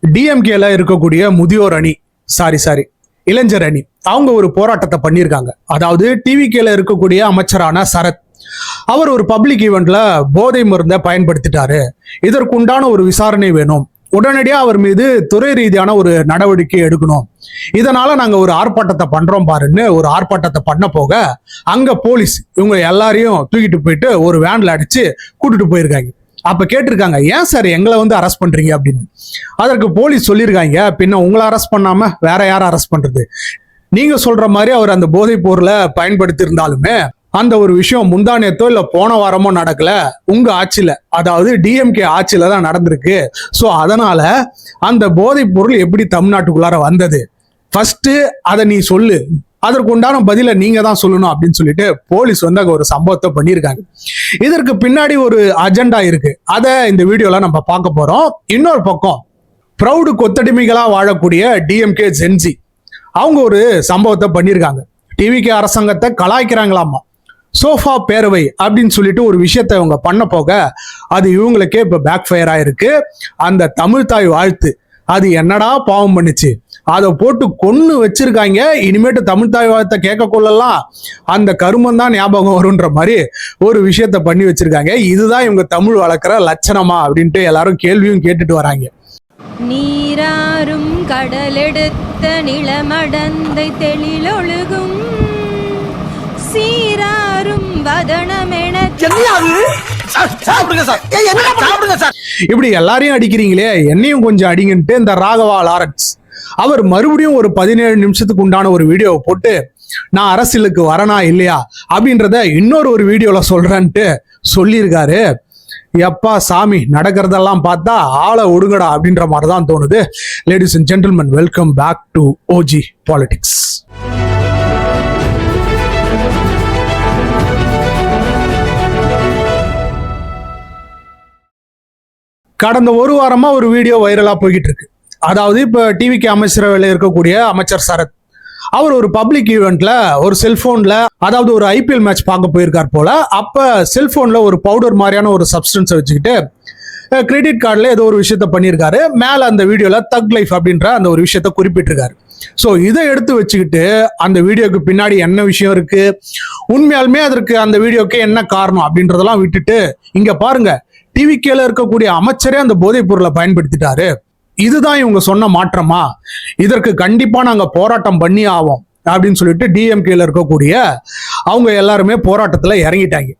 டிஎம்கேல இருக்கக்கூடிய முதியோர் அணி சாரி இளைஞர் அணி அவங்க ஒரு போராட்டத்தை பண்ணியிருக்காங்க. அதாவது டிவிகேல இருக்கக்கூடிய அமைச்சரான சரத் அவர் ஒரு பப்ளிக் ஈவெண்ட்ல போதை மருந்தை பயன்படுத்திட்டாரு, இதற்கு உண்டான ஒரு விசாரணை வேணும், உடனடியா அவர் மீது துறை ரீதியான ஒரு நடவடிக்கை எடுக்கணும், இதனால நாங்க ஒரு ஆர்ப்பாட்டத்தை பண்றோம் பாருன்னு ஒரு ஆர்ப்பாட்டத்தை பண்ண போக அங்க போலீஸ் இவங்க எல்லாரையும் தூக்கிட்டு போயிட்டு ஒரு வேன்ல அடிச்சு கூட்டிட்டு போயிருக்காங்க. அப்ப கேட்டிருக்காங்க, ஏன் சார் எங்களை வந்து அரெஸ்ட் பண்றீங்க அப்படின்னு. அதற்கு போலீஸ் சொல்லியிருக்காங்க, பின்ன உங்களை அரெஸ்ட் பண்ணாம வேற யாரை அரெஸ்ட் பண்றது, நீங்க சொல்ற மாதிரி அவர் அந்த போதைப் பொருளை பயன்படுத்தி இருந்தாலுமே அந்த ஒரு விஷயம் முந்தானேத்தோ இல்ல போன வாரமோ நடக்கல, உங்க ஆட்சியில அதாவது டிஎம்கே ஆட்சியில தான் நடந்திருக்கு. சோ அதனால அந்த போதைப் பொருள் எப்படி தமிழ்நாட்டுக்குள்ளார வந்தது, ஃபர்ஸ்ட் அதை நீ சொல்லு, அதற்கு உண்டான பதில நீங்க தான் சொல்லணும் அப்படின்னு சொல்லிட்டு போலீஸ் வந்து அங்க ஒரு சம்பவத்தை பண்ணியிருக்காங்க. இதற்கு பின்னாடி ஒரு அஜெண்டா இருக்கு, அதை இந்த வீடியோல நம்ம பார்க்க போறோம். இன்னொரு பக்கம் ப்ரௌடு கொத்தடிமைகளா வாழக்கூடிய டிஎம்கே ஜென்சி அவங்க ஒரு சம்பவத்தை பண்ணியிருக்காங்க. டிவிகே அரசாங்கத்தை கலாய்க்கிறாங்களாமா, சோஃபா பேரவை அப்படின்னு சொல்லிட்டு ஒரு விஷயத்தை இவங்க பண்ண போக அது இவங்களுக்கே இப்ப பேக் ஃபயர் ஆயிருக்கு. அந்த தமிழ் தாய் வாழ்த்து அது என்னடா பாவம் பண்ணுச்சு, அதை போட்டு கொன்னு வச்சிருக்காங்க. இனிமேட்டு தமிழ் தாய் வாழ்த்தை கேட்க கொள்ளலாம் அந்த கருமம் தான் ஞாபகம் வரும்ன்ற மாதிரி ஒரு விஷயத்த பண்ணி வச்சிருக்காங்க. இதுதான் இவங்க தமிழ் வளர்க்குற லட்சணமா அப்படின்ட்டு எல்லாரும் கேள்வியும் கேட்டுட்டு வராங்க. நீராறும் கடலெடுத்த நிலமடந்தை தெளிலொழுகும் சீராறும் வதனமென இப்படி எல்லாரையும் அடிக்கிறீங்களே, என்னையும் கொஞ்சம் அடிங்கன்ட்டு இந்த ராகவா லாரன்ஸ் அவர் மறுபடியும் ஒரு 17 நிமிஷத்துக்கு உண்டான ஒரு வீடியோவை போட்டு நான் அரசியலுக்கு வரனா இல்லையா அப்படின்றத இன்னொரு வீடியோல சொல்றேன்ட்டு சொல்லியிருக்காரு. எப்பா சாமி, நடக்கிறதெல்லாம் பார்த்தா ஆளை ஒடுங்கடா அப்படின்ற மாதிரி தான் தோணுது. Ladies and gentlemen, welcome back to OG politics. கடந்த ஒரு வாரமா ஒரு வீடியோ வைரலா போய்கிட்டு இருக்கு. அதாவது இப்ப டிவிக்கு அமைச்சரவையில் இருக்கக்கூடிய அமைச்சர் சரத் அவர் ஒரு பப்ளிக் ஈவெண்ட்ல ஒரு செல்போன்ல அதாவது ஒரு ஐபிஎல் மேட்ச் பார்க்க போயிருக்கார் போல. அப்ப செல்போன்ல ஒரு பவுடர் மாதிரியான ஒரு சப்ஸ்டன்ஸை வச்சுக்கிட்டு கிரெடிட் கார்டுல ஏதோ ஒரு விஷயத்த பண்ணியிருக்காரு. மேல அந்த வீடியோல தக் லைஃப் அப்படின்ற அந்த ஒரு விஷயத்த குறிப்பிட்டிருக்காரு. ஸோ இதை எடுத்து வச்சுக்கிட்டு அந்த வீடியோக்கு பின்னாடி என்ன விஷயம் இருக்கு, உண்மையாலுமே அதற்கு அந்த வீடியோக்கு என்ன காரணம் அப்படின்றதெல்லாம் விட்டுட்டு இங்க பாருங்க, டிவிகேல இருக்கக்கூடிய அமைச்சரே அந்த போதைப் பொருளை பயன்படுத்திட்டாரு, இதுதான் இவங்க சொன்ன மாற்றமா, இதற்கு கண்டிப்பா நாங்க போராட்டம் பண்ணி ஆவோம் அப்படின்னு சொல்லிட்டு டிஎம்கேல இருக்கக்கூடிய அவங்க எல்லாருமே போராட்டத்துல இறங்கிட்டாங்க.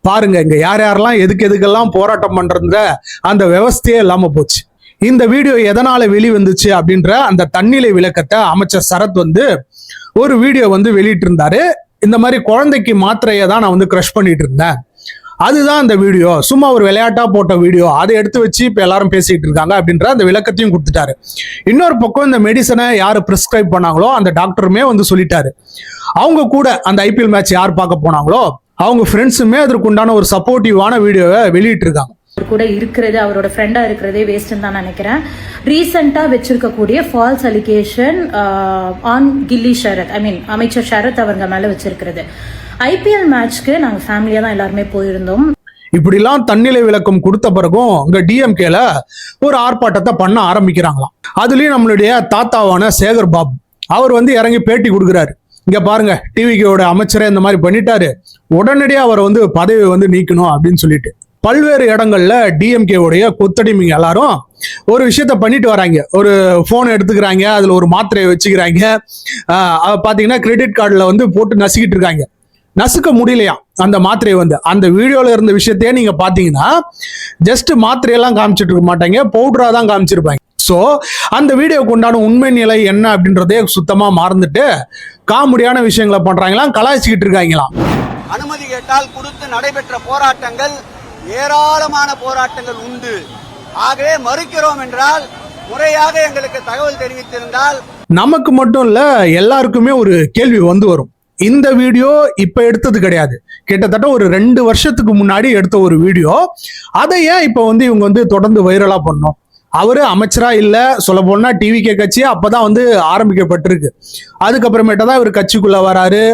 பாருங்க இங்க யார் யாரெல்லாம் எதுக்கெல்லாம் போராட்டம் பண்றதுங்க அந்த விவஸ்தையே இல்லாம போச்சு. இந்த வீடியோ எதனால வெளிவந்துச்சு அப்படின்ற அந்த தன்னிலை விளக்கத்தை அமைச்சர் சரத் வந்து ஒரு வீடியோ வந்து வெளியிட்டு இருந்தாரு. இந்த மாதிரி குழந்தைக்கு மாத்திரையை தான் நான் வந்து கிரஷ் பண்ணிட்டு இருந்தேன், அதுதான் அந்த வீடியோ, சும்மா ஒரு விளையாட்டா போட்ட வீடியோ, அதை எடுத்து வச்சு இப்ப எல்லாரும் பேசிட்டு இருக்காங்க அப்படின்ற அந்த விளக்கத்தையும் கொடுத்துட்டாரு. இன்னொரு பக்கம் இந்த மெடிசனை யாரு பிரிஸ்கிரைப் பண்ணாங்களோ அந்த டாக்டருமே வந்து சொல்லிட்டாரு. அவங்க கூட அந்த ஐபிஎல் மேட்ச் யார் பார்க்க போனாங்களோ அவங்க ஃப்ரெண்ட்ஸுமே அதற்கு உண்டான ஒரு சப்போர்ட்டிவான வீடியோவை வெளியிட்டு இருக்காங்க. கூட இருக்கிறது அவரோட ஃப்ரெண்டா இருக்கிறதே வேஸ்ட்னு தான் நினைக்கிறேன். ரீசெண்டா வச்சிருக்கக்கூடிய ஃபால்ஸ் அலிகேஷன் ஆன் கில்லி ஷரத், அமைச்சர் ஷரத் அவங்க மேல வச்சிருக்கிறது. ஐபிஎல் மேட்ச்க்கு நாங்க ஃபேமிலியா தான் எல்லாருமே போயிருந்தோம். இப்படிலாம் தன்னிலை விளக்கம் கொடுத்த பிறகும் இங்க டிஎம்கேல ஒரு ஆர்ப்பாட்டத்தை பண்ண ஆரம்பிக்கிறாங்களாம். அதுலயும் நம்மளுடைய தாத்தாவான சேகர் பாபு அவர் வந்து இறங்கி பேட்டி கொடுக்குறாரு. இங்க பாருங்க, டிவிகேவோட அமைச்சரே இந்த மாதிரி பண்ணிட்டாரு, உடனடியாக அவரை வந்து பதவி வந்து நீக்கணும் அப்படின்னு சொல்லிட்டு பல்வேறு இடங்கள்ல டிஎம்கேவுடைய கொத்தடிமைங்க எல்லாரும் ஒரு விஷயத்த பண்ணிட்டு வராங்க. ஒரு போன் எடுத்துக்கிறாங்க, அதுல ஒரு மாத்திரையை வச்சுக்கிறாங்க, பாத்தீங்கன்னா கிரெடிட் கார்டுல வந்து போட்டு நசுக்கிட்டு இருக்காங்க. நசுக்க முடியலையா அந்த மாத்திரையை வந்து. அந்த வீடியோல இருந்த விஷயத்தையே நீங்க பாத்தீங்கன்னா ஜஸ்ட் மாத்திரையெல்லாம் காமிச்சிட்டு இருக்க மாட்டாங்க, பவுடரா தான் காமிச்சிருப்பாங்க. ஸோ அந்த வீடியோக்கு உண்டான உண்மை நிலை என்ன அப்படின்றதே சுத்தமா மறந்துட்டு காமெடியான விஷயங்களை பண்றாங்களாம், கலாய்ச்சிக்கிட்டு இருக்காங்களாம். அனுமதி கேட்டால் கொடுத்து நடைபெற்ற போராட்டங்கள் ஏராளமான போராட்டங்கள் உண்டு. ஆகவே மறுக்கிறோம் என்றால் முறையாக எங்களுக்கு தகவல் தெரிவித்திருந்தால் நமக்கு மட்டும் இல்ல எல்லாருக்குமே ஒரு கேள்வி வந்து வரும். இந்த வீடியோ இப்ப எடுத்தது கிடையாது, கிட்டத்தட்ட ஒரு 2 வருஷத்துக்கு முன்னாடி எடுத்த ஒரு வீடியோ. அதை ஏன் இப்ப வந்து இவங்க வந்து தொடர்ந்து வைரலா பண்ணோம்? அவரு அமைச்சரா இல்ல, சொல்ல போனா டிவிகே கட்சி அப்பதான் வந்து ஆரம்பிக்கப்பட்டிருக்கு. அதுக்கப்புறமேட்டதான் இவர் கட்சிக்குள்ள வராரு,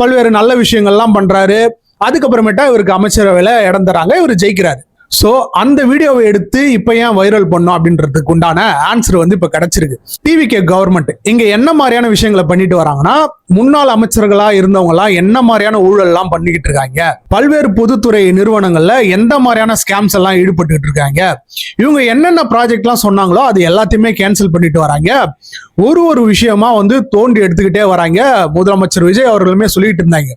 பல்வேறு நல்ல விஷயங்கள்லாம் பண்றாரு. அதுக்கப்புறமேட்டா இவருக்கு அமைச்சரவையில இடம் தராங்க, இவர் ஜெயிக்கிறாரு. சோ அந்த வீடியோவை எடுத்து இப்ப ஏன் வைரல் பண்ணோம் அப்படின்றதுக்கு உண்டான ஆன்சர் வந்து இப்ப கிடைச்சிருக்கு. டிவிகே கவர்மெண்ட் இங்க என்ன மாதிரியான விஷயங்களை பண்ணிட்டு வராங்கன்னா, முன்னாள் அமைச்சர்களா இருந்தவங்க எல்லாம் என்ன மாதிரியான ஊழல் எல்லாம் பண்ணிக்கிட்டு இருக்காங்க, பல்வேறு பொதுத்துறை நிறுவனங்கள்ல எந்த மாதிரியான ஸ்கேம்ஸ் எல்லாம் ஈடுபட்டு இருக்காங்க, இவங்க என்னென்ன ப்ராஜெக்ட் எல்லாம் சொன்னாங்களோ அது எல்லாத்தையுமே கேன்சல் பண்ணிட்டு வராங்க. ஒரு விஷயமா வந்து தோண்டி எடுத்துக்கிட்டே வராங்க. முதலமைச்சர் விஜய் அவர்களுமே சொல்லிட்டு இருந்தாங்க,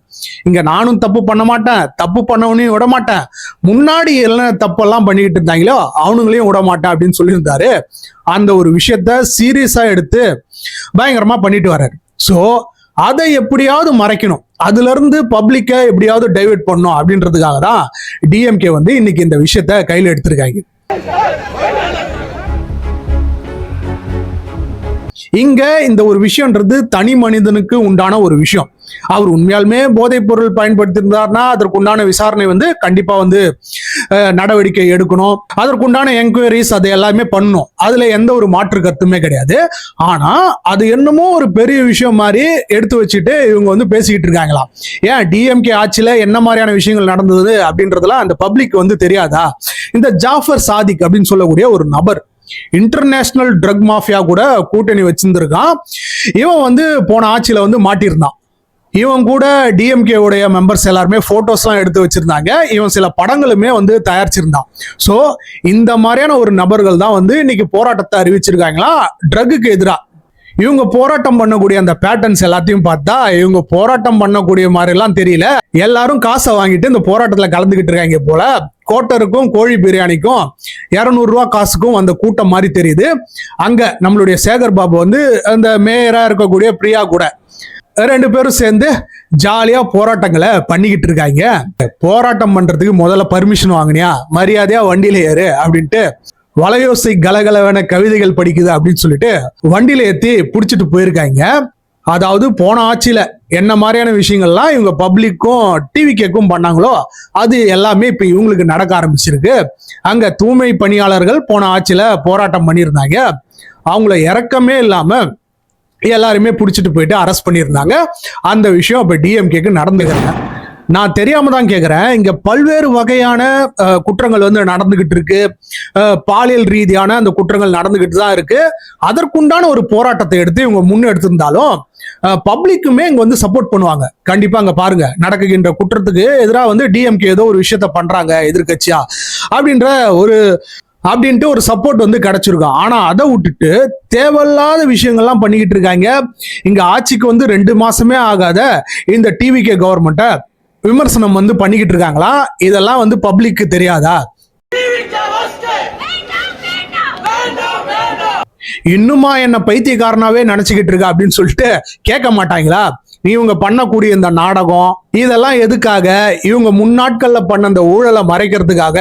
இங்க நானும் தப்பு பண்ண மாட்டேன், தப்பு பண்ணவனையும் விட மாட்டேன், முன்னாடி எல்லாம் தப்பெல்லாம் பண்ணிக்கிட்டு இருந்தாங்களோ அவனுங்களையும் விட மாட்டேன் அப்படின்னு சொல்லியிருந்தாரு. அந்த ஒரு விஷயத்த சீரியஸா எடுத்து பயங்கரமா பண்ணிட்டு வர்றாரு. சோ அதை எப்படியாவது மறைக்கணும், அதுல இருந்து பப்ளிக்கை எப்படியாவது டைவர்ட் பண்ணணும் அப்படின்றதுக்காக தான் டிஎம்கே வந்து இன்னைக்கு இந்த விஷயத்த கையில் எடுத்திருக்காங்க. இங்க இந்த ஒரு விஷயம்ன்றது தனி மனிதனுக்கு உண்டான ஒரு விஷயம். அவர் உண்மையாலுமே போதைப் பொருள் பயன்படுத்தியிருந்தார்னா அதற்குண்டான விசாரணை வந்து கண்டிப்பா வந்து நடவடிக்கை எடுக்கணும், அதற்குண்டான என்கொயரிஸ் அதை எல்லாமே பண்ணணும், அதுல எந்த ஒரு மாற்று கருத்துமே கிடையாது. ஆனா அது என்னமோ ஒரு பெரிய விஷயம் மாதிரி எடுத்து வச்சுட்டு இவங்க வந்து பேசிக்கிட்டு இருக்காங்களாம். ஏன் டிஎம்கே ஆட்சியில என்ன மாதிரியான விஷயங்கள் நடந்தது அப்படின்றதுலாம் அந்த பப்ளிக் வந்து தெரியாதா? இந்த ஜாஃபர் சாதிக் அப்படின்னு சொல்லக்கூடிய ஒரு நபர் இன்டர்நேஷனல் ட்ரக் மாஃபியா கூட கூட்டணி வச்சிருந்திருக்கான். இவன் வந்து போன ஆட்சியில வந்து மாட்டியிருந்தான். இவன் கூட டிஎம்கே உடைய மெம்பர்ஸ் எல்லாருமே போட்டோஸ்லாம் எடுத்து வச்சிருந்தாங்க. இவன் சில படங்களுமே வந்து தயாரிச்சிருந்தான். ஸோ இந்த மாதிரியான ஒரு நபர்கள் தான் வந்து இன்னைக்கு போராட்டத்தை அறிவிச்சிருக்காங்களா ட்ரக்குக்கு எதிராக. இவங்க போராட்டம் பண்ணக்கூடிய அந்த பேட்டர்ன்ஸ் எல்லாத்தையும் பார்த்தா இவங்க போராட்டம் பண்ணக்கூடிய மாதிரி எல்லாம் தெரியல. எல்லாரும் காசை வாங்கிட்டு இந்த போராட்டத்துல கலந்துகிட்டு இருக்காங்க போல. கோட்டருக்கும் கோழி பிரியாணிக்கும் 200 ரூபா காசுக்கும் அந்த கூட்டம் மாதிரி தெரியுது. அங்க நம்மளுடைய சேகர் பாபு வந்து அந்த மேயரா இருக்கக்கூடிய பிரியா கூட 2 பேரும் சேர்ந்து ஜாலியா போராட்டங்களை பண்ணிக்கிட்டு இருக்காங்க. போராட்டம் பண்றதுக்கு முதல்ல பர்மிஷன் வாங்கினியா, மரியாதையா வண்டியில ஏறு அப்படின்ட்டு வலையோசை கலகலவன கவிதைகள் படிக்குது அப்படின்னு சொல்லிட்டு வண்டியில ஏத்தி புடிச்சிட்டு போயிருக்காங்க. அதாவது போன ஆட்சியில என்ன மாதிரியான விஷயங்கள்லாம் இவங்க பப்ளிக்கும் டிவிகேக்கும் பண்ணாங்களோ அது எல்லாமே இப்ப இவங்களுக்கு நடக்க ஆரம்பிச்சிருக்கு. அங்க தூய்மை பணியாளர்கள் போன ஆட்சியில போராட்டம் பண்ணியிருந்தாங்க. அவங்கள இறக்கமே இல்லாம எல்லாருமே பிடிச்சிட்டு போயிட்டு அரெஸ்ட் பண்ணியிருந்தாங்க. அந்த விஷயம் இப்ப டிஎம்கேக்கு நடந்துக்கிறாங்க. நான் தெரியாம தான் கேட்கிறேன், இங்க பல்வேறு வகையான குற்றங்கள் வந்து நடந்துகிட்டு இருக்கு, பாலியல் ரீதியான அந்த குற்றங்கள் நடந்துகிட்டு தான் இருக்கு. அதற்குண்டான ஒரு போராட்டத்தை எடுத்து இவங்க முன்னெடுத்திருந்தாலும் பப்ளிக்குமே இங்க வந்து சப்போர்ட் பண்ணுவாங்க. கண்டிப்பா அங்க பாருங்க, நடக்குகின்ற குற்றத்துக்கு எதிராக வந்து டிஎம்கே ஏதோ ஒரு விஷயத்த பண்றாங்க எதிர்கட்சியா அப்படின்ட்டு ஒரு சப்போர்ட் வந்து கிடைச்சிருக்கும். ஆனா அதை விட்டுட்டு தேவையில்லாத விஷயங்கள்லாம் பண்ணிக்கிட்டு இருக்காங்க. இங்க ஆட்சிக்கு வந்து 2 மாசமே ஆகாத இந்த டிவிகே கவர்மெண்ட்டை விமர்சனம் வந்து பண்ணிக்கிட்டு இருக்காங்களா? இதெல்லாம் வந்து பப்ளிக்கு தெரியாதா? இன்னுமா என்ன பைத்தியக்காரனாவே நினைச்சுக்கிட்டு இருக்கா அப்படின்னு சொல்லிட்டு கேட்க மாட்டாங்களா? இவங்க பண்ணக்கூடிய இந்த நாடகம் இதெல்லாம் எதுக்காக? இவங்க முன்னாட்கள்ல பண்ண அந்த ஊழலை மறைக்கிறதுக்காக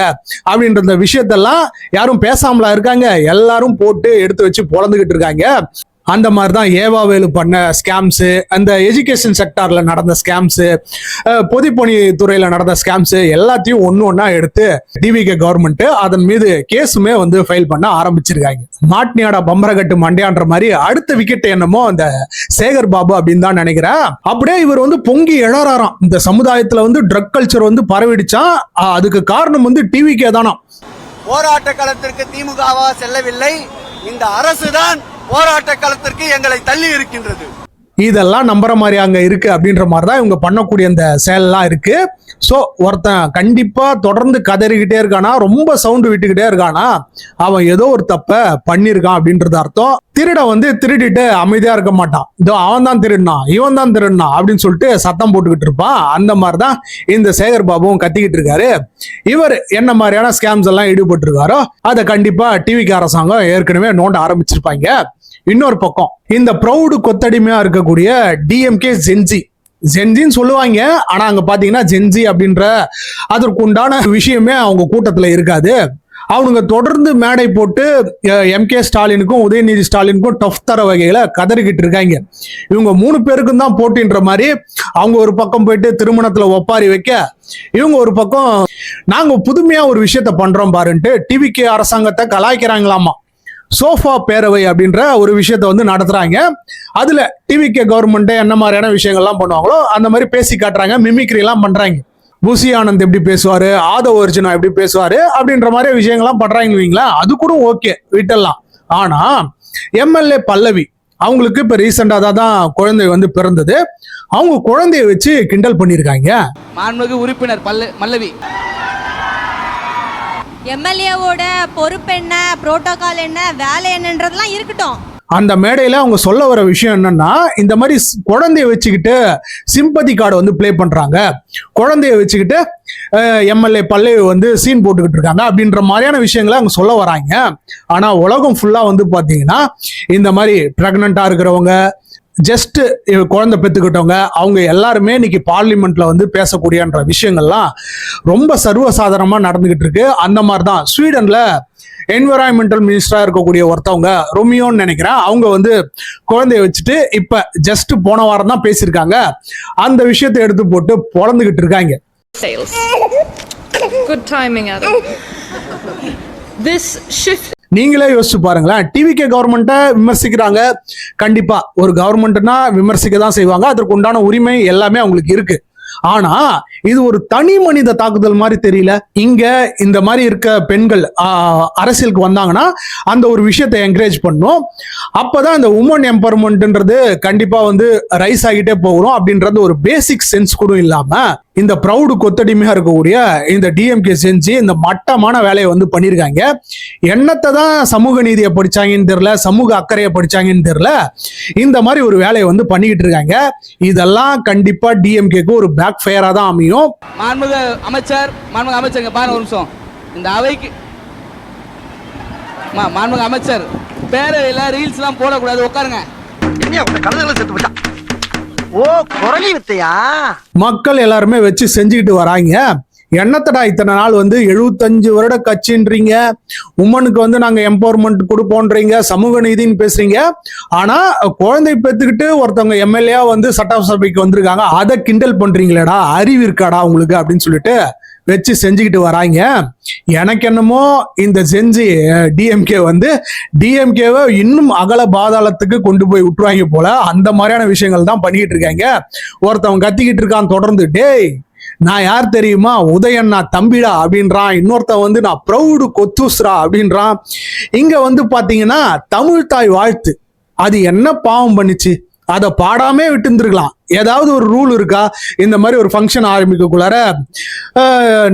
அப்படின்ற இந்த விஷயத்தெல்லாம் யாரும் பேசாமலா இருக்காங்க. எல்லாரும் போட்டு எடுத்து வச்சு பொழந்துகிட்டு இருக்காங்க. அந்த மாதிரி தான் ஏவாவேலு பண்ண ஸ்கேம்ஸு, அந்த எஜுகேஷன் செக்டார்ல நடந்த ஸ்கேம்ஸு, பொதுப்பணி துறையில நடந்த ஸ்கேம்ஸு எல்லாத்தையும் ஒன்னா எடுத்து டிவிகே கவர்மெண்ட் அதன் மீது கேஸுமே வந்து ஃபைல் பண்ண ஆரம்பிச்சிருக்காங்க. மாட்னியாடா பம்பரகட்டு மண்டையான்ற மாதிரி அடுத்த விக்கெட் என்னமோ அந்த சேகர் பாபு அப்படின்னு தான் நினைக்கிறேன். அப்படியே இவர் வந்து பொங்கி எழறாராம். இந்த சமுதாயத்துல வந்து ட்ரக் கல்ச்சர் வந்து பரவிடுச்சா, அதுக்கு காரணம் வந்து டிவிகே தானா. போராட்ட களத்திற்கு திமுகவா செல்லவில்லை, இந்த அரசுதான் போராட்ட களத்திற்கு எங்களை தள்ளி இருக்கின்றது. இதெல்லாம் நம்புற மாதிரி அங்க இருக்கு அப்படின்ற மாதிரி தான் இவங்க பண்ணக்கூடிய அந்த செயல்லாம் இருக்கு. ஸோ ஒருத்தன் கண்டிப்பா தொடர்ந்து கதறிக்கிட்டே இருக்கானா, ரொம்ப சவுண்டு விட்டுக்கிட்டே இருக்கானா, அவன் ஏதோ ஒரு தப்ப பண்ணியிருக்கான் அப்படின்றது அர்த்தம். திருட வந்து திருடிட்டு அமைதியா இருக்க மாட்டான். இதோ அவன் தான் திருடினான், இவன் தான் திருடினான் அப்படின்னு சொல்லிட்டு சத்தம் போட்டுக்கிட்டு இருப்பான். அந்த மாதிரி தான் இந்த சேகர் பாபுவும் கத்திக்கிட்டு இருக்காரு. இவர் என்ன மாதிரியான ஸ்கேம்ஸ் எல்லாம் ஈடுபட்டு இருக்காரோ அதை கண்டிப்பா டிவிகே அரசாங்கம் ஏற்கனவே நோண்ட ஆரம்பிச்சிருப்பாங்க. இன்னொரு பக்கம் இந்த ப்ரௌடு கொத்தடிமையா இருக்கக்கூடிய டிஎம்கே ஜென்ஜின்னு சொல்லுவாங்க. ஆனா அங்க பாத்தீங்கன்னா ஜென்ஜி அப்படின்ற அதற்கு உண்டான விஷயமே அவங்க கூட்டத்துல இருக்காது. அவனுங்க தொடர்ந்து மேடை போட்டு எம்கே ஸ்டாலினுக்கும் உதயநிதி ஸ்டாலினுக்கும் டஃப் தர வகையில கதறிக்கிட்டு இருக்காங்க. இவங்க 3 பேருக்கும் தான் போட்டின்ற மாதிரி அவங்க ஒரு பக்கம் போயிட்டு திருமணத்துல ஒப்பாரி வைக்க, இவங்க ஒரு பக்கம் நாங்க புதுமையா ஒரு விஷயத்த பண்றோம் பாருன்ட்டு டிவிகே அரசாங்கத்தை கலாய்க்கிறாங்களாமா. சோஃபா பேரவை அப்படின்ற ஒரு விஷயத்த வந்து நடத்துறாங்க. அதுல டிவிகே கவர்மெண்ட் என்ன மாதிரியான விஷயங்கள்லாம் பண்ணுவாங்களோ அந்த மாதிரி பேசி காட்டுறாங்க, மிமிக்ரி எல்லாம் பண்றாங்க. புசி ஆனந்த் எப்படி பேசுவாரு, ஆதவ் அர்ஜுனா எப்படி பேசுவாரு அப்படின்ற மாதிரி விஷயங்கள்லாம் பண்றாங்க இல்லைங்களா, அது கூட ஓகே விட்டலாம். ஆனா எம்எல்ஏ பல்லவி அவங்களுக்கு இப்ப ரீசெண்டா தான் குழந்தை வந்து பிறந்தது. அவங்க குழந்தைய வச்சு கிண்டல் பண்ணிருக்காங்க. மாண்புமிகு உறுப்பினர் மல்லவி எம்எல்ஏவோட பொறுப்பு என்ன, புரோட்டோகால் என்ன, வேலை என்னன்றதெல்லாம் இருக்கட்டும். அந்த மேடையில அவங்க சொல்ல வர விஷயம் என்னன்னா, இந்த மாதிரி குழந்தைய வச்சுக்கிட்டு சிம்பதி கார்டு வந்து பிளே பண்றாங்க, குழந்தைய வச்சுக்கிட்டு எம்எல்ஏ பல்லவி வந்து சீன் போட்டுக்கிட்டு இருக்காங்க அப்படின்ற மாதிரியான விஷயங்களை அவங்க சொல்ல வராங்க. ஆனா உலகம் ஃபுல்லா வந்து பாத்தீங்கன்னா இந்த மாதிரி பிரெக்னண்டா இருக்கிறவங்க, ஜஸ்ட் குழந்தை பெற்றுக்கிட்டவங்க, அவங்க எல்லாருமே இன்னைக்கு பார்லிமெண்ட்ல வந்து பேசக்கூடியன்ற விஷயங்கள்லாம் ரொம்ப சர்வசாதாரணமா நடந்துகிட்டு இருக்கு. அந்த மாதிரி தான் ஸ்வீடன்ல என்விரான்மெண்டல் மினிஸ்டரா இருக்கக்கூடிய ஒருத்தவங்க ரொமியோன்னு நினைக்கிறேன், அவங்க வந்து குழந்தைய வச்சுட்டு இப்ப ஜஸ்ட் போன வாரம் தான் பேசியிருக்காங்க. அந்த விஷயத்தை எடுத்து போட்டு பொழந்துகிட்டு இருக்காங்க. Sales. Good timing, Adam. This shift. நீங்களே யோசிச்சு பாருங்களேன், டிவிகே கவர்மெண்ட்டை விமர்சிக்கிறாங்க. கண்டிப்பா ஒரு கவர்மெண்ட்னா விமர்சிக்க தான் செய்வாங்க, அதற்கு உண்டான உரிமை எல்லாமே அவங்களுக்கு இருக்கு. ஆனா இது ஒரு தனி மனித தாக்குதல் மாதிரி தெரியல. இங்க இந்த மாதிரி இருக்க பெண்கள் அரசியலுக்கு வந்தாங்கன்னா அந்த ஒரு விஷயத்தை என்கரேஜ் பண்ணும். அப்பதான் இந்த உமன் எம்பவர்மெண்ட்ன்றது கண்டிப்பா வந்து ரைஸ் ஆகிட்டே போகிறோம் அப்படின்றது ஒரு பேசிக் சென்ஸ் கூட இல்லாம இந்த ப்ரௌடு கொத்தடிமையா இருக்கக்கூடிய இந்த டிஎம்கே செஞ்சு இந்த மட்டமான வேலையை வந்து பண்ணியிருக்காங்க. என்னத்தை தான் சமூக நீதியை படிச்சாங்கன்னு தெரியல, சமூக அக்கறையை படிச்சாங்கன்னு தெரியல, இந்த மாதிரி ஒரு வேலையை வந்து பண்ணிக்கிட்டு இருக்காங்க. இதெல்லாம் கண்டிப்பா டிஎம்கேக்கு ஒரு பேக் ஃபயரா தான் அமையும். மாண்புமிகு அமைச்சர் பாருங்க ஒரு நிமிஷம். இந்த அவைக்கு மாண்புமிகு அமைச்சர் பேரவையில் ரீல்ஸ் எல்லாம் போடக்கூடாது, உட்காருங்க. ஓ குரலி வித்தையா மக்கள் எல்லாருமே வச்சு செஞ்சுக்கிட்டு வராங்க. என்னத்தடா இத்தனை நாள் வந்து 75 வருட கட்சின்றீங்க, உமனுக்கு வந்து நாங்க எம்பவர்மெண்ட் கொடுப்போன்றீங்க, சமூக நீதினு பேசுறீங்க, ஆனா குழந்தை பெற்றுக்கிட்டு ஒருத்தவங்க எம்எல்ஏ வந்து சட்டசபைக்கு வந்திருக்காங்க, அதை கிண்டல் பண்றீங்களேடா, அறிவு இருக்காடா உங்களுக்கு அப்படின்னு சொல்லிட்டு வச்சு செஞ்சுக்கிட்டு வராங்க. எனக்கு என்னமோ இந்த செஞ்சு டிஎம்கே வந்து டிஎம்கேவை இன்னும் அகல பாதாளத்துக்கு கொண்டு போய் விட்டுருவாங்க போல, அந்த மாதிரியான விஷயங்கள் தான் பண்ணிக்கிட்டு இருக்காங்க. ஒருத்தவன் கத்திக்கிட்டு இருக்கான் தொடர்ந்து, டேய் நான் யார் தெரியுமா, உதயன் நான் தம்பிடா அப்படின்றான். இன்னொருத்தன் வந்து நான் ப்ரௌடு கொத்துஸ்ரா அப்படின்றான். இங்க வந்து பாத்தீங்கன்னா தமிழ் தாய் வாழ்த்து அது என்ன பாவம் பண்ணிச்சு, அதை பாடாமே விட்டு இருந்திருக்கலாம். ஏதாவது ஒரு ரூல் இருக்கா, இந்த மாதிரி ஒரு ஃபங்க்ஷன் ஆரம்பிக்கக்குள்ளார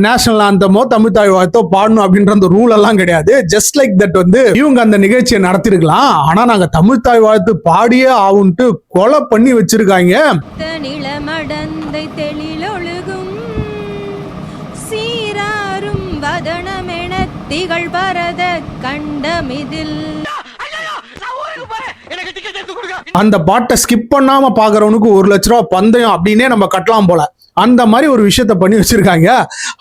நேஷனல் ஆந்தமோ தமிழ் தாய் வாழ்த்தோ பாடணும் அப்படின்ற அந்த ரூல் எல்லாம் கிடையாது. ஜஸ்ட் லைக் தட் வந்து இவங்க அந்த நிகழ்ச்சியை நடத்திருக்கலாம். ஆனா நாங்க தமிழ் தாய் வாழ்த்து பாடியே ஆகுன்ட்டு கொலை பண்ணி வச்சிருக்காங்க. நிலமடந்தை தெளிலொழுகும் சீராரும் வதனமென திகழ் பரத கண்டமிதில். அந்த பாட்டை ஸ்கிப் பண்ணாம பாக்குறவனுக்கு 1 லட்ச ரூபா பந்தயம் அப்படின்னே நம்ம கட்டலாம் போல. அந்த மாதிரி ஒரு விஷயத்த பண்ணி வச்சிருக்காங்க.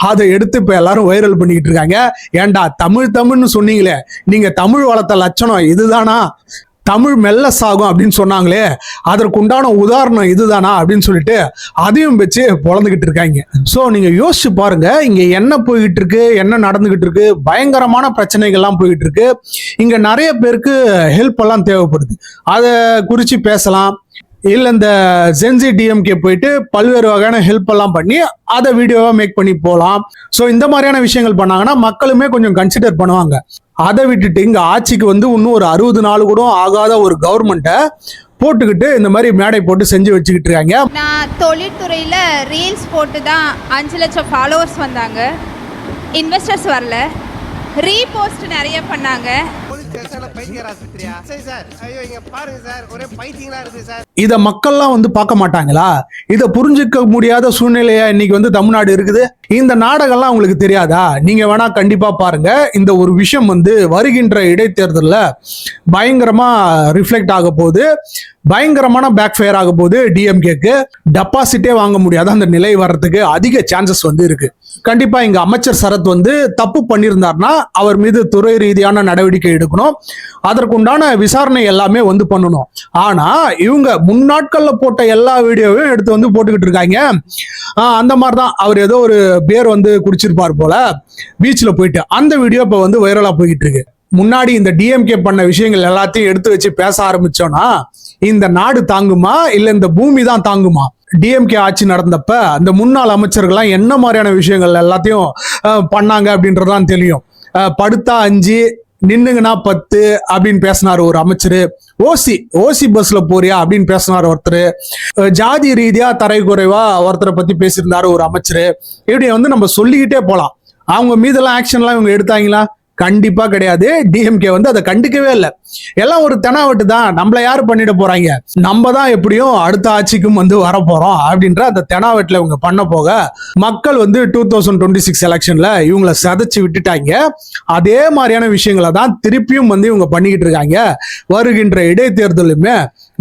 அதை எடுத்து இப்ப எல்லாரும் வைரல் பண்ணிக்கிட்டு இருக்காங்க. ஏண்டா தமிழ்னு சொன்னீங்களே, நீங்க தமிழ் வளர்த்த லட்சணம் இதுதானா, தமிழ் மெல்ல சாகும் அப்படின்னு சொன்னாங்களே, அதற்குண்டான உதாரணம் இதுதானா அப்படின்னு சொல்லிட்டு அதையும் வச்சு பொழந்துகிட்டு இருக்காங்க. ஸோ நீங்க யோசிச்சு பாருங்க, இங்க என்ன போய்கிட்டு இருக்கு, என்ன நடந்துகிட்டு இருக்கு, பயங்கரமான பிரச்சனைகள்லாம் போய்கிட்டு இருக்கு. இங்க நிறைய பேருக்கு ஹெல்ப் எல்லாம் தேவைப்படுது, அதை குறிச்சு பேசலாம். இல்லை இந்த ஜென்சி டிஎம்கே போயிட்டு பல்வேறு வகையான ஹெல்ப் எல்லாம் பண்ணி அதை வீடியோவா மேக் பண்ணி போகலாம். ஸோ இந்த மாதிரியான விஷயங்கள் பண்ணாங்கன்னா மக்களுமே கொஞ்சம் கன்சிடர் பண்ணுவாங்க. அதை விட்டுட்டு இங்க ஆட்சிக்கு வந்து இன்னும் ஒரு 60 நாள் கூட ஆகாத ஒரு கவர்மெண்ட்டை போட்டுக்கிட்டு இந்த மாதிரி மேடை போட்டு செஞ்சு வச்சுக்கிட்டு இருக்காங்க. நான் தொழில்துறையில் ரீல்ஸ் போட்டு தான் 5 லட்சம் ஃபாலோவர்ஸ் வந்தாங்க, இன்வெஸ்டர்ஸ் வரல, ரீபோஸ்ட் நிறைய பண்ணாங்க. இத மக்கள்லாம் வந்து பார்க்க மாட்டாங்களா? இதை புரிஞ்சுக்க முடியாத சூழ்நிலையா இன்னைக்கு வந்து தமிழ்நாடு இருக்குது. இந்த நாடகம்லாம் உங்களுக்கு தெரியாதா? நீங்க வேணா கண்டிப்பா பாருங்க. இந்த ஒரு விஷயம் வந்து வருகின்ற இடைத்தேர்தலில் பயங்கரமா ரிஃப்ளெக்ட் ஆக போகுது, பயங்கரமான பேக் ஃபயர் ஆக போகுது. டிஎம்கேக்கு டெபாசிட்டே வாங்க முடியாத அந்த நிலை வர்றதுக்கு அதிக சான்சஸ் வந்து இருக்கு. கண்டிப்பா இங்க அமைச்சர் சரத் வந்து தப்பு பண்ணியிருந்தார்னா அவர் மீது துறை ரீதியான நடவடிக்கை எடுக்கணும், அதற்குண்டான விசாரணை எல்லாமே வந்து பண்ணணும். ஆனா இவங்க முன்னாட்கள்ல போட்ட எல்லா வீடியோவையும் எடுத்து வந்து போட்டுக்கிட்டு இருக்காங்க. அந்த மாதிரிதான் அவர் ஏதோ ஒரு பேர் வந்து குடிச்சிருப்பார் போல பீச்ல போயிட்டு, அந்த வீடியோ இப்ப வந்து வைரலா போய்கிட்டு இருக்கு. முன்னாடி இந்த டிஎம்கே பண்ண விஷயங்கள் எல்லாத்தையும் எடுத்து வச்சு பேச ஆரம்பிச்சோம்னா இந்த நாடு தாங்குமா இல்ல இந்த பூமி தான் தாங்குமா? டிஎம்கே ஆட்சி நடந்தப்ப அந்த முன்னாள் அமைச்சர்கள்லாம் என்ன மாதிரியான விஷயங்கள் எல்லாத்தையும் பண்ணாங்க அப்படின்றதான் தெரியும். படுத்தா 5 நின்னுங்கன்னா 10 அப்படின்னு பேசினாரு ஒரு அமைச்சரு. ஓசி பஸ்ல போறியா அப்படின்னு பேசினார் ஒருத்தர். ஜாதி ரீதியா தரைக்குறைவா ஒருத்தரை பத்தி பேசியிருந்தாரு ஒரு அமைச்சரு. இப்படி நம்ம சொல்லிக்கிட்டே போலாம். அவங்க மீதெல்லாம் ஆக்ஷன்லாம் இவங்க எடுத்தாங்களா? கண்டிப்பா கிடையாது. டிஎம்கே அதை கண்டுக்கவே இல்லை. எல்லாம் ஒரு தெனாவட்டு தான். நம்மள யாரு பண்ணிட போறாங்க, நம்ம தான் எப்படியும் அடுத்த ஆட்சிக்கும் வர போறோம் அப்படின்ற அந்த தெனாவட்டுல இவங்க பண்ண போக மக்கள் 2026 எலெக்ஷன்ல இவங்களை சதைச்சு விட்டுட்டாங்க. அதே மாதிரியான விஷயங்களை தான் திருப்பியும் இவங்க பண்ணிக்கிட்டு இருக்காங்க. வருகின்ற இடைத்தேர்தலுமே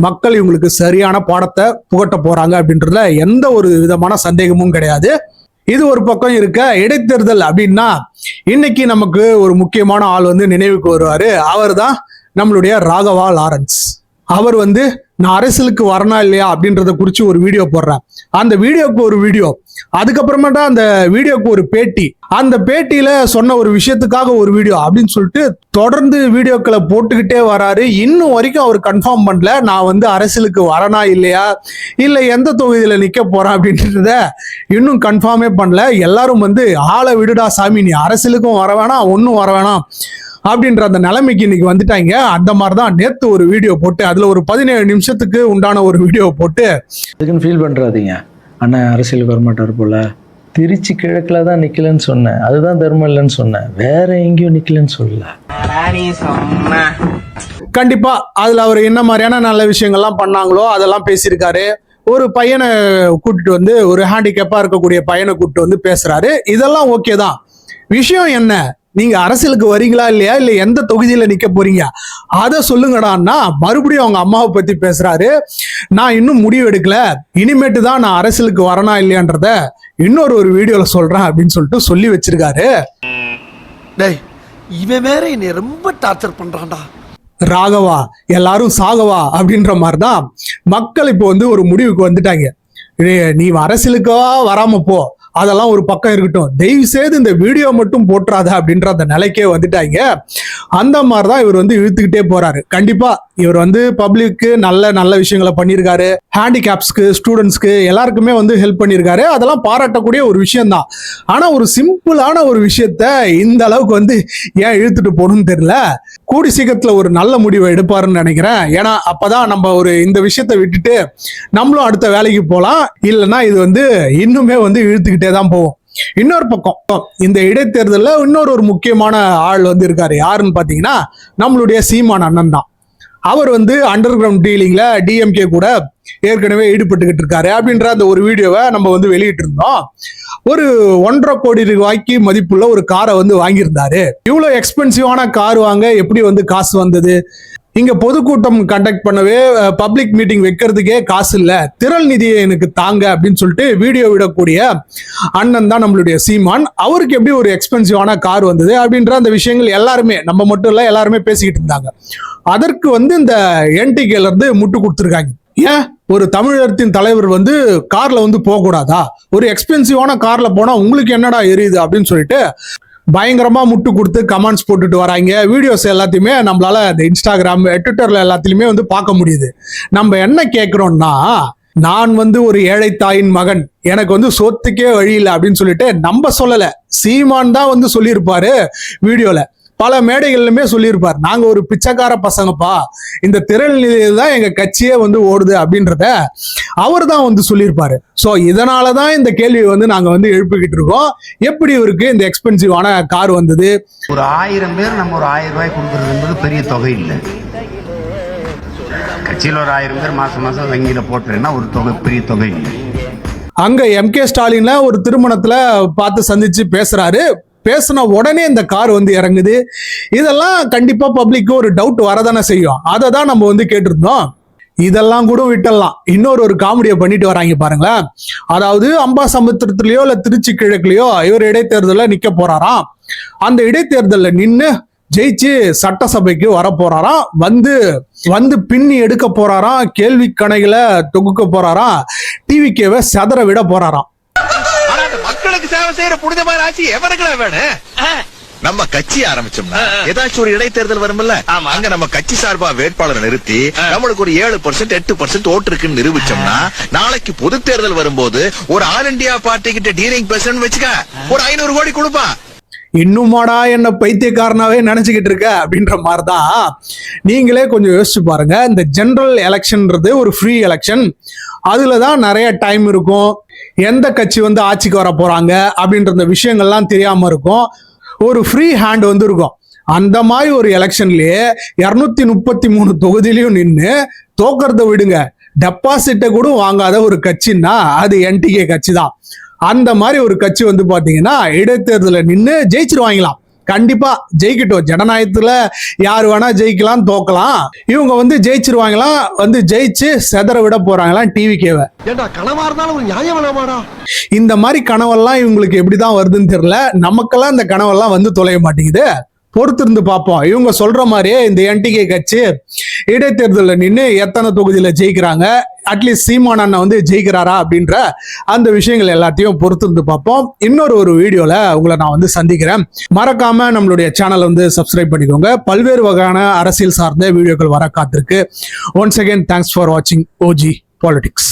மக்கள் இவங்களுக்கு சரியான பாடத்தை புகட்ட போறாங்க அப்படின்றதுல எந்த ஒரு விதமான சந்தேகமும் கிடையாது. இது ஒரு பக்கம் இருக்க, இடைத்தேர்தல் அப்படின்னா இன்னைக்கு நமக்கு ஒரு முக்கியமான ஆள் நினைவுக்கு வருவாரு. அவர் தான் நம்மளுடைய ராகவா லாரன்ஸ். அவர் நான் அரசியலுக்கு வரணும் இல்லையா அப்படின்றத குறித்து ஒரு வீடியோ போடுறேன். அந்த வீடியோக்கு ஒரு வீடியோ, அதுக்கப்புறமேட்டா அந்த வீடியோக்கு ஒரு பேட்டி, அந்த பேட்டியில சொன்ன ஒரு விஷயத்துக்காக ஒரு வீடியோ அப்படின்னு சொல்லிட்டு தொடர்ந்து வீடியோக்களை போட்டுக்கிட்டே வராரு. இன்னும் வரைக்கும் அவர் கன்ஃபார்ம் பண்ணல நான் அரசியலுக்கு வரனா இல்லையா, இல்ல எந்த தொகுதியில நிக்க போறேன் அப்படின்றத இன்னும் கன்ஃபார்மே பண்ணல. எல்லாரும் ஆளை விடுடா சாமி, நீ அரசியலுக்கும் வர வேணாம் ஒன்னும் வர வேணாம் அப்படின்ற அந்த நிலைமைக்கு இன்னைக்கு வந்துட்டாங்க. அந்த மாதிரிதான் நேத்து ஒரு வீடியோ போட்டு அதுல ஒரு 17 நிமிஷத்துக்கு உண்டான ஒரு வீடியோ போட்டு அதுக்குன்னு ஃபீல் பண்றாதீங்க, அண்ணன் அரசியலுக்கு வரமாட்டார் போல, திருச்சி கிழக்குல தான் நிக்கலன்னு சொன்னேன், அதுதான் தர்மம் இல்லைன்னு சொன்னேன், வேற எங்கேயும் நிக்கலன்னு சொல்லல. கண்டிப்பா அதுல அவர் என்ன மாதிரியான நல்ல விஷயங்கள்லாம் பண்ணாங்களோ அதெல்லாம் பேசியிருக்காரு. ஒரு பையனை கூட்டிட்டு ஒரு ஹேண்டிகேப்பா இருக்கக்கூடிய பையனை கூப்பிட்டு பேசுறாரு. இதெல்லாம் ஓகே தான். விஷயம் என்ன, நீங்க அரசியலுக்கு வரீங்களா இல்லையா, இல்ல எந்த தொகுதியில நிக்க போறீங்க அத சொல்லுங்கடான்னா மறுபடியும் அவங்க அம்மாவை பத்தி பேசுறாரு. நான் இன்னும் முடிவு எடுக்கல, இனிமேட்டு தான் நான் அரசியலுக்கு வரனா இல்லையான்றத இன்னொரு வீடியோல சொல்றேன் அப்படின்னு சொல்லிட்டு சொல்லி வச்சிருக்காரு. இவன் வேற என்னை ரொம்ப டார்ச்சர் பண்றான்டா. ராகவா எல்லாரும் சாகவா அப்படின்ற மாதிரிதான் மக்கள் இப்போ ஒரு முடிவுக்கு வந்துட்டாங்க. நீ அரசியலுக்கா வராம போ, அதெல்லாம் ஒரு பக்கம் இருக்கட்டும், தயவு செய்து இந்த வீடியோ மட்டும் போட்டுறாத அப்படின்ற அந்த நிலைக்கே வந்துட்டாங்க. அந்த மாதிரிதான் இவர் இழுத்துக்கிட்டே போறாரு. கண்டிப்பா இவர் பப்ளிக்கு நல்ல விஷயங்களை பண்ணியிருக்காரு. ஹேண்டிகேப்ஸ்க்கு, ஸ்டூடெண்ட்ஸ்க்கு எல்லாருக்குமே ஹெல்ப் பண்ணியிருக்காரு. அதெல்லாம் பாராட்டக்கூடிய ஒரு விஷயம் தான். ஆனா ஒரு சிம்பிளான ஒரு விஷயத்த இந்த அளவுக்கு ஏன் இழுத்துட்டு போகணும்னு தெரியல. கூடி சீக்கிரத்துல ஒரு நல்ல முடிவை எடுப்பாருன்னு நினைக்கிறேன். ஏன்னா அப்பதான் நம்ம இந்த விஷயத்த விட்டுட்டு நம்மளும் அடுத்த வேலைக்கு போகலாம். இல்லைன்னா இது இன்னுமே இழுத்துக்கிட்டே தான் போவோம். இன்னொரு பக்கம் இந்த இடைத்தேர்தலில் இன்னொரு முக்கியமான ஆள் இருக்காரு. யாருன்னு பாத்தீங்கன்னா நம்மளுடைய சீமான் அண்ணன் தான். அவர் அண்டர் கிரவுண்ட் டீலிங்ல டிஎம்கே கூட ஏற்கனவே ஈடுபட்டுக்கிட்டு இருக்காரு அப்படின்ற அந்த ஒரு வீடியோவை நம்ம வெளியிட்டு இருந்தோம். ஒரு 1.5 கோடி ரூபாய்க்கு மதிப்புள்ள ஒரு காரை வாங்கியிருந்தாரு. இவ்வளவு எக்ஸ்பென்சிவான கார் வாங்க எப்படி காசு வந்தது? இங்க பொதுக்கூட்டம் கண்டக்ட் பண்ணவே, பப்ளிக் மீட்டிங் வைக்கிறதுக்கே காசு இல்ல, திரள் நிதியை எனக்கு தாங்க அப்படின்னு சொல்லிட்டு வீடியோ விடக்கூடிய அண்ணன் தான் நம்மளுடைய சீமான். அவருக்கு எப்படி ஒரு எக்ஸ்பென்சிவான கார் வந்தது அப்படின்ற அந்த விஷயங்கள் எல்லாருமே, நம்ம மட்டும் இல்ல எல்லாருமே பேசிக்கிட்டு இருந்தாங்க. அதற்கு இந்த என்டிகேல இருந்து முட்டு கொடுத்துருக்காங்க. ஏன் ஒரு தமிழகத்தின் தலைவர் கார்ல போக கூடாதா? ஒரு எக்ஸ்பென்சிவான கார்ல போனா உங்களுக்கு என்னடா எரியுது அப்படின்னு சொல்லிட்டு பயங்கரமா முட்டு கொடுத்து கமெண்ட்ஸ் போட்டுட்டு வராங்க. வீடியோஸ் எல்லாத்தையுமே நம்மளால இந்த இன்ஸ்டாகிராம், ட்விட்டர்ல எல்லாத்துலயுமே பார்க்க முடியுது. நம்ம என்ன கேட்கிறோம்னா, நான் ஒரு ஏழை தாயின் மகன், எனக்கு சொத்துக்கே வழி இல்லை அப்படின்னு சொல்லிட்டு நம்ம சொல்லல, சீமான் தான் சொல்லியிருப்பாரு வீடியோல. பல மேடைகள்லுமே சொல்லியிருப்பார், நாங்க ஒரு பிச்சைக்கார பசங்கப்பா, இந்த திரள் நிலையில தான் எங்க கட்சியே ஓடுது அப்படின்றத அவர் தான் சொல்லியிருப்பாரு. சோ இதனாலதான் இந்த கேள்வி நாங்க எழுப்பிக்கிட்டு இருக்கோம். எப்படி இவருக்கு இந்த எக்ஸ்பென்சிவான கார் வந்தது? ஒரு 1000 பேர் நம்ம ஒரு 1000 ரூபாய் கொடுக்கறது என்பது பெரிய தொகை இல்லை. கட்சியில் ஒரு 1000 பேர் மாசம் வங்கியில போட்டுறேன்னா ஒரு தொகை, பெரிய தொகை இல்லை. அங்க எம்.கே. ஸ்டாலின் ஒரு திருமணத்துல பார்த்து சந்திச்சு பேசுறாரு. பேசின உடனே இந்த கார் இறங்குது. இதெல்லாம் கண்டிப்பா பப்ளிக்கு ஒரு டவுட் வரதானே செய்யும். அதை தான் நம்ம கேட்டிருந்தோம். இதெல்லாம் கூட விட்டலாம். இன்னொரு காமெடியை பண்ணிட்டு வராங்க பாருங்களேன். அதாவது அம்பாசமுத்திரத்திலயோ இல்ல திருச்சி கிழக்குலயோ இவர் இடைத்தேர்தலில் நிக்க போறாராம். அந்த இடைத்தேர்தலில் நின்று ஜெயிச்சு சட்டசபைக்கு வர போறாராம். பின்னி எடுக்க போறாராம், கேள்வி கணைகளை தொகுக்க போறாராம், டிவிக்கேவை செதற விட போறாராம். மக்களுக்கு சேவை செய்யற புனிதமான ஆட்சி எவனுக்குலாம் வேணும்? நம்ம கட்சி ஆரம்பிச்சோம்னா ஏதாச்சும் ஒரு இடைத்தேர்தல் வரும்ல, அங்க நம்ம கட்சி சார்பா வேட்பாளரை நிறுத்தி நம்மளுக்கு ஒரு 7% 8% ஓட்டு இருக்குன்னு நிரூபிச்சோம்னா நாளைக்கு பொது தேர்தல் வரும்போது ஒரு ஆல் இந்தியா பார்ட்டி கிட்ட டீலிங் பேசணும்னு வச்சுக்க, ஒரு 500 கோடி கொடுப்பா. இன்னுமாடா என்ன பைத்தியக்காரனாவே நினைச்சுக்கிட்டு இருக்க அப்படின்ற மாதிரிதான். நீங்களே கொஞ்சம் யோசிச்சு பாருங்க. இந்த ஜெனரல் எலெக்ஷன்ன்றது ஒரு ஃப்ரீ எலெக்ஷன். அதுலதான் நிறைய டைம் இருக்கும். எந்த கட்சி வந்து ஆட்சிக்கு வர போறாங்க அப்படின்ற விஷயங்கள்லாம் தெரியாம இருக்கும். ஒரு ஃப்ரீ ஹேண்ட் வந்து இருக்கும். அந்த மாதிரி ஒரு எலெக்ஷன்லயே 233 தொகுதியிலையும் நின்று தோக்கறத விடுங்க, டெபாசிட்டை கூட வாங்காத ஒரு கட்சின்னா அது என்டிகே கட்சி தான். அந்த மாதிரி ஒரு கட்சி வந்து பாத்தீங்கன்னா இடைத்தேர்தலில் நின்று ஜெயிச்சிருவாங்களாம். கண்டிப்பா ஜெயிக்கட்டும். ஜனநாயகத்துல யாரு வேணா ஜெயிக்கலாம், தோக்கலாம். இவங்க வந்து ஜெயிச்சிருவாங்களாம். வந்து ஜெயிச்சு செதற விட போறாங்களாம் டிவிகேவை. கனவா இருந்தாலும் ஒரு நியாயம் வேணாமாடா? இந்த மாதிரி கனவெல்லாம் இவங்களுக்கு எப்படிதான் வருதுன்னு தெரியல. நமக்கெல்லாம் இந்த கனவெல்லாம் வந்து தொலைய மாட்டேங்குது. பொறுத்திருந்து பார்ப்போம். இவங்க சொல்ற மாதிரியே இந்த என்டிகே கட்சி இடைத்தேர்தலில் நின்று எத்தனை தொகுதியில ஜெயிக்கிறாங்க, அட்லீஸ்ட் சீமான் அண்ணா வந்து ஜெயிக்கிறாரா அப்படின்ற அந்த விஷயங்கள் எல்லாத்தையும் பொறுத்திருந்து பார்ப்போம். இன்னொரு வீடியோல உங்களை நான் வந்து சந்திக்கிறேன். மறக்காம நம்மளுடைய சேனல் வந்து சப்ஸ்கிரைப் பண்ணிக்கோங்க. பல்வேறு வகையான அரசியல் சார்ந்த வீடியோக்கள் வர காத்திருக்கு. ஒன்ஸ் அகேன் தேங்க்ஸ் ஃபார் வாட்சிங் OG Politics.